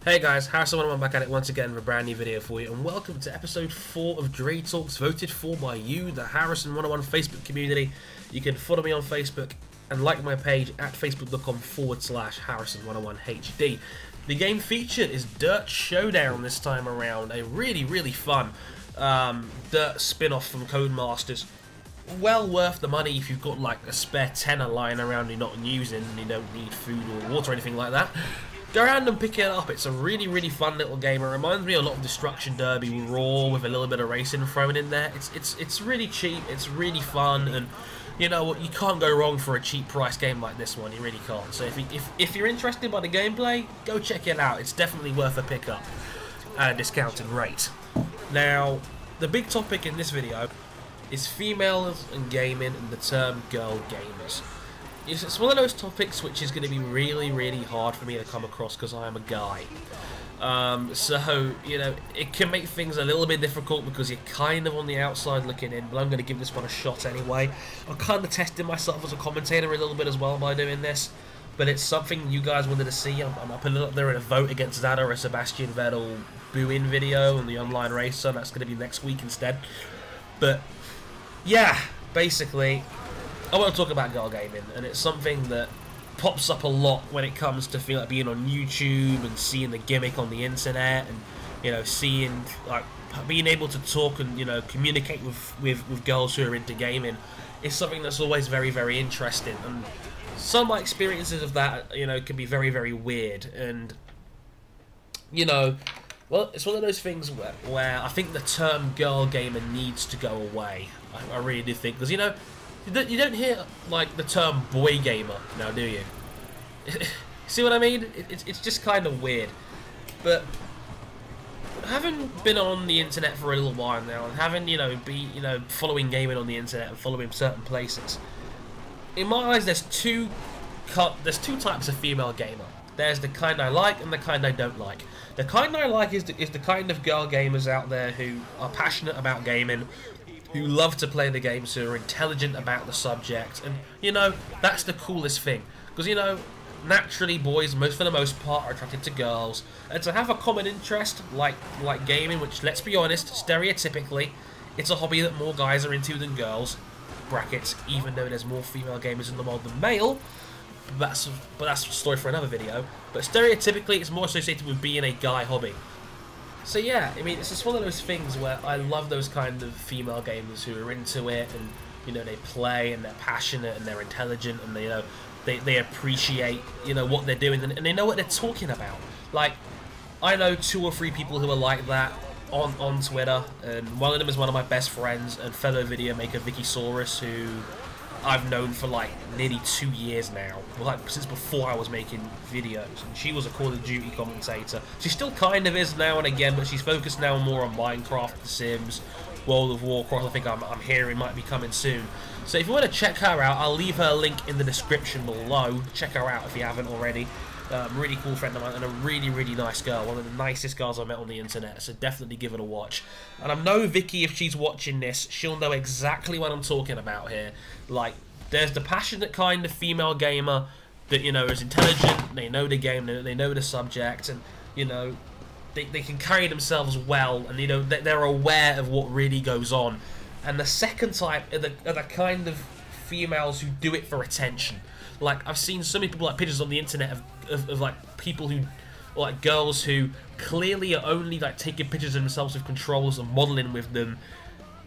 Hey guys, Harrison101 back at it once again with a brand new video for you, and welcome to episode 4 of Dre Talks, voted for by you, the Harrison101 Facebook community. You can follow me on Facebook and like my page at facebook.com/Harrison101HD. The game featured is DiRT Showdown this time around, a really fun DiRT spin-off from Codemasters. Well worth the money if you've got like a spare tenner lying around you're not using and you don't need food or water or anything like that. Go around and pick it up. It's a really fun little game. It reminds me a lot of Destruction Derby Raw with a little bit of racing thrown in there. It's really cheap. It's really fun, and you know what? You can't go wrong for a cheap price game like this one. You really can't. So if you're interested by the gameplay, go check it out. It's definitely worth a pickup at a discounted rate. Now, the big topic in this video is females and gaming and the term girl gamers. It's one of those topics which is going to be really hard for me to come across because I am a guy. So, you know, it can make things a little bit difficult because you're kind of on the outside looking in, but I'm going to give this one a shot anyway. I'm kind of testing myself as a commentator a little bit as well by doing this, but it's something you guys wanted to see. I'm putting it up there in a vote against that or a Sebastian Vettel boo-in video on the online race, so that's going to be next week instead. But, yeah, basically, I want to talk about girl gaming, and it's something that pops up a lot when it comes to feel like being on YouTube and seeing the gimmick on the internet, and you know, seeing like being able to talk and you know communicate with girls who are into gaming is something that's always very interesting. And some of my experiences of that, you know, can be very weird, and you know, well, it's one of those things where I think the term girl gamer needs to go away. I really do think, because you know. You don't hear like the term boy gamer now, do you? See what I mean? It's just kind of weird. But having been on the internet for a little while now, and having following gaming on the internet and following certain places, in my eyes, there's two types of female gamer. There's the kind I like and the kind I don't like. The kind I like is the kind of girl gamers out there who are passionate about gaming, who love to play the games, who are intelligent about the subject, and you know, that's the coolest thing. Because you know, naturally boys, for the most part, are attracted to girls, and to have a common interest like gaming, which, let's be honest, stereotypically, it's a hobby that more guys are into than girls, brackets, even though there's more female gamers in the world than male, but that's a story for another video. But stereotypically, it's more associated with being a guy hobby. So yeah, I mean, it's just one of those things where I love those kind of female gamers who are into it, and you know, they play and they're passionate and they're intelligent, and they, you know, they appreciate, you know, what they're doing, and they know what they're talking about. Like, I know 2 or 3 people who are like that on Twitter, and one of them is one of my best friends and fellow video maker Vicky Saurus, who I've known for like nearly 2 years now, like since before I was making videos, and she was a Call of Duty commentator. She still kind of is now and again, but she's focused now more on Minecraft, The Sims, World of Warcraft. I think I'm hearing might be coming soon. So if you want to check her out, I'll leave her link in the description below. Check her out if you haven't already. Really cool friend of mine, and a really nice girl, one of the nicest girls I've met on the internet, so definitely give it a watch. And I know Vicky, if she's watching this, she'll know exactly what I'm talking about here. Like, there's the passionate kind of female gamer that, you know, is intelligent, they know the game, they know the subject, and, you know, they can carry themselves well, and, you know, they're aware of what really goes on. And the second type are the kind of females who do it for attention. Like, I've seen so many people, like, pictures on the internet of like, people who, or, like, girls who clearly are only, like, taking pictures of themselves with controllers and modeling with them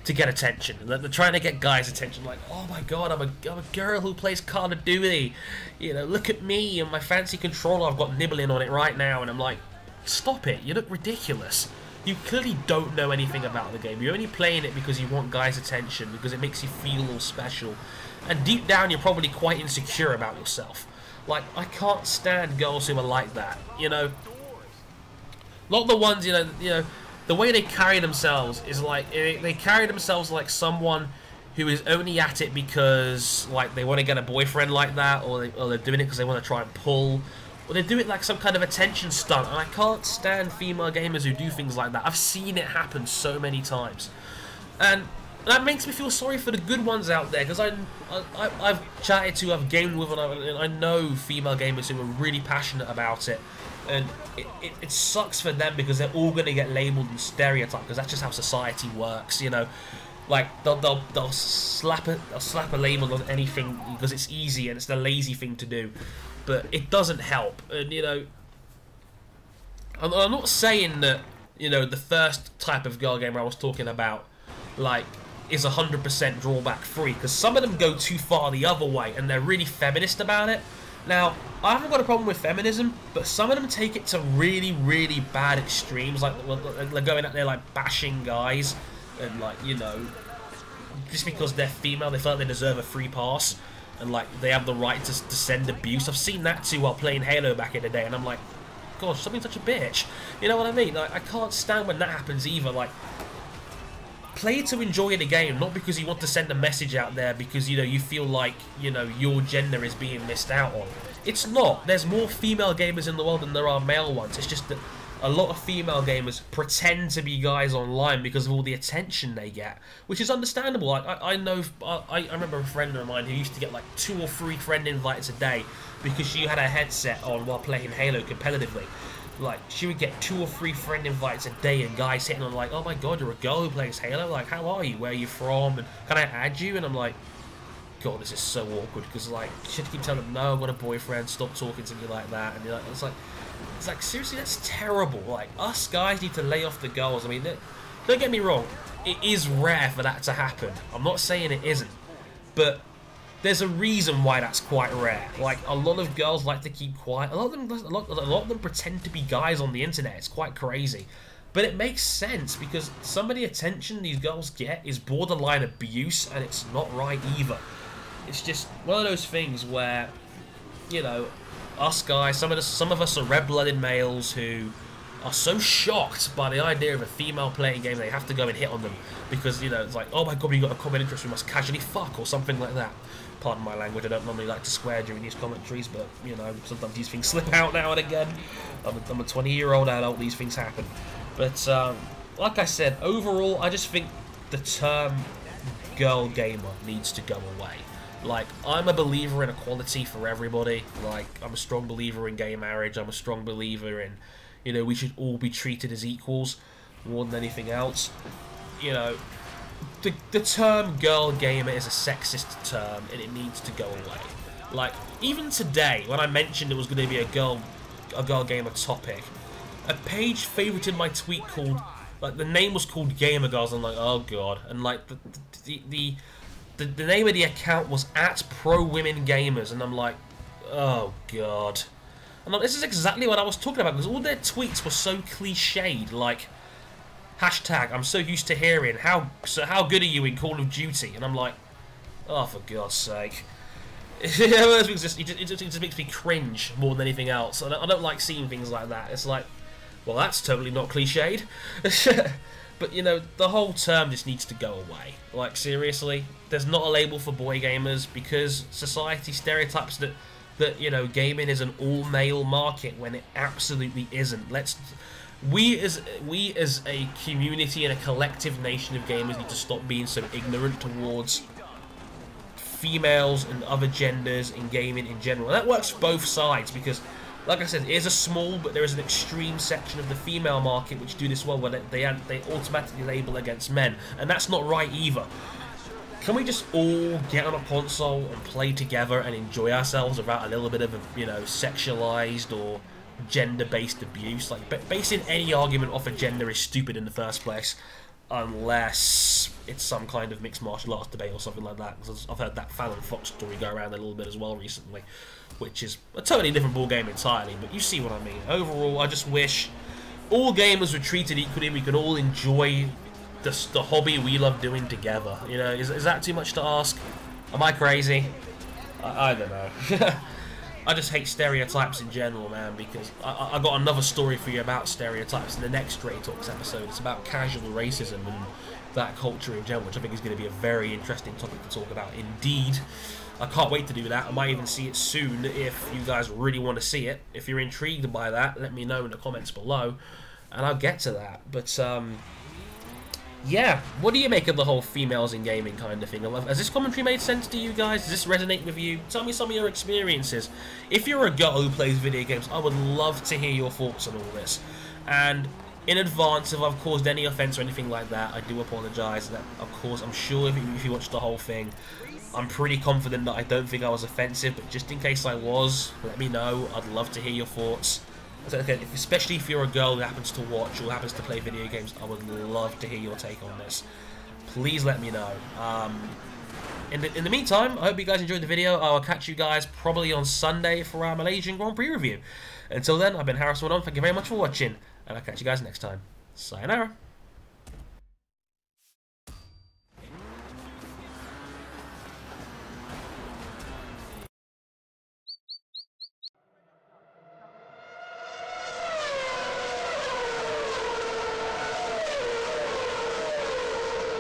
to get attention. They're trying to get guys' attention, like, oh my god, I'm a girl who plays Call of Duty. You know, look at me and my fancy controller, I've got nibbling on it right now, and I'm like, stop it, you look ridiculous. You clearly don't know anything about the game. You're only playing it because you want guys' attention, because it makes you feel all special. And deep down, you're probably quite insecure about yourself. Like, I can't stand girls who are like that, you know. Not the ones, you know, the way they carry themselves is like, they carry themselves like someone who is only at it because, like, they want to get a boyfriend like that, or they're doing it because they want to try and pull, or they do it like some kind of attention stunt. And I can't stand female gamers who do things like that. I've seen it happen so many times, and that makes me feel sorry for the good ones out there, because I've chatted to, I've gamed with, and I know female gamers who are really passionate about it, And it sucks for them because they're all going to get labelled and stereotyped, because that's just how society works, you know. Like they'll slap a label on anything because it's easy and it's the lazy thing to do, but it doesn't help. And you know, I'm not saying that, you know, the first type of girl gamer I was talking about, like, is 100% drawback free, because some of them go too far the other way and they're really feminist about it. Now, I haven't got a problem with feminism, but some of them take it to really, really bad extremes, like they're going out there like bashing guys, and like, you know, just because they're female, they feel like they deserve a free pass, and like they have the right to send abuse. I've seen that too while playing Halo back in the day, and I'm like, gosh, stop being such a bitch. You know what I mean? Like, I can't stand when that happens either. Like, play to enjoy the game, not because you want to send a message out there because, you know, you feel like, you know, your gender is being missed out on. It's not. There's more female gamers in the world than there are male ones. It's just that a lot of female gamers pretend to be guys online because of all the attention they get, which is understandable. Like, I know, I remember a friend of mine who used to get like 2 or 3 friend invites a day because she had a headset on while playing Halo competitively. Like, she would get 2 or 3 friend invites a day, and guys sitting on like, oh my god, you're a girl who plays Halo, like, how are you, where are you from, and can I add you? And I'm like, god, this is so awkward, because like, she'd keep telling them, no, I've got a boyfriend, stop talking to me like that, and you're like, it's like, seriously, that's terrible. Like, us guys need to lay off the girls. I mean, don't get me wrong, it is rare for that to happen. I'm not saying it isn't, but there's a reason why that's quite rare. Like, a lot of girls like to keep quiet. A lot of them pretend to be guys on the internet. It's quite crazy, but it makes sense because some of the attention these girls get is borderline abuse, and it's not right either. It's just one of those things where, you know, us guys, some of us are red-blooded males who are so shocked by the idea of a female playing game they have to go and hit on them because, you know, it's like, oh my god, we got a common interest, we must casually fuck or something like that. Pardon my language, I don't normally like to swear during these commentaries, but, you know, sometimes these things slip out now and again. I'm a 20-year-old adult, these things happen. But, like I said, overall, I just think the term girl gamer needs to go away. Like, I'm a believer in equality for everybody. Like, I'm a strong believer in gay marriage. I'm a strong believer in, you know, we should all be treated as equals more than anything else. You know, the term girl gamer is a sexist term, and it needs to go away. Like, even today, when I mentioned it was going to be a girl gamer topic, a page favorited my tweet called, like, the name was called Gamer Girls. I'm like, oh god. And like the name of the account was @ProWomenGamers, and I'm like, oh god. And this is exactly what I was talking about, because all their tweets were so cliched, like, hashtag, I'm so used to hearing, how good are you in Call of Duty? And I'm like, oh, for God's sake. It just makes me cringe more than anything else. I don't like seeing things like that. It's like, well, that's totally not cliched. But, you know, the whole term just needs to go away. Like, seriously, there's not a label for boy gamers because society stereotypes that, you know, gaming is an all-male market when it absolutely isn't. We as a community and a collective nation of gamers need to stop being so ignorant towards females and other genders in gaming in general. And that works for both sides because, like I said, it is a small, but there is an extreme section of the female market which do this well, where they automatically label against men, and that's not right either. Can we just all get on a console and play together and enjoy ourselves without a little bit of, you know, sexualized or gender-based abuse? Like, basing any argument off a gender is stupid in the first place, unless it's some kind of mixed martial arts debate or something like that. Because I've heard that Fallon Fox story go around a little bit as well recently, which is a totally different ball game entirely, but you see what I mean. Overall, I just wish all gamers were treated equally. We could all enjoy the hobby we love doing together. You know, is that too much to ask? Am I crazy? I don't know. I just hate stereotypes in general, man, because I got another story for you about stereotypes in the next Ray Talks episode. It's about casual racism and that culture in general, which I think is going to be a very interesting topic to talk about indeed. I can't wait to do that. I might even see it soon if you guys really want to see it. If you're intrigued by that, let me know in the comments below, and I'll get to that. But Yeah, what do you make of the whole females in gaming kind of thing? Has this commentary made sense to you guys? Does this resonate with you? Tell me some of your experiences. If you're a girl who plays video games, I would love to hear your thoughts on all this. And in advance, if I've caused any offence or anything like that, I do apologise. That, of course, I'm sure if you watched the whole thing, I'm pretty confident that I don't think I was offensive, but just in case I was, let me know. I'd love to hear your thoughts. Okay, especially if you're a girl who happens to watch or happens to play video games, I would love to hear your take on this. Please let me know. In the meantime, I hope you guys enjoyed the video. I'll catch you guys probably on Sunday for our Malaysian Grand Prix review. Until then, I've been Harrison. Thank you very much for watching, and I'll catch you guys next time. Sayonara.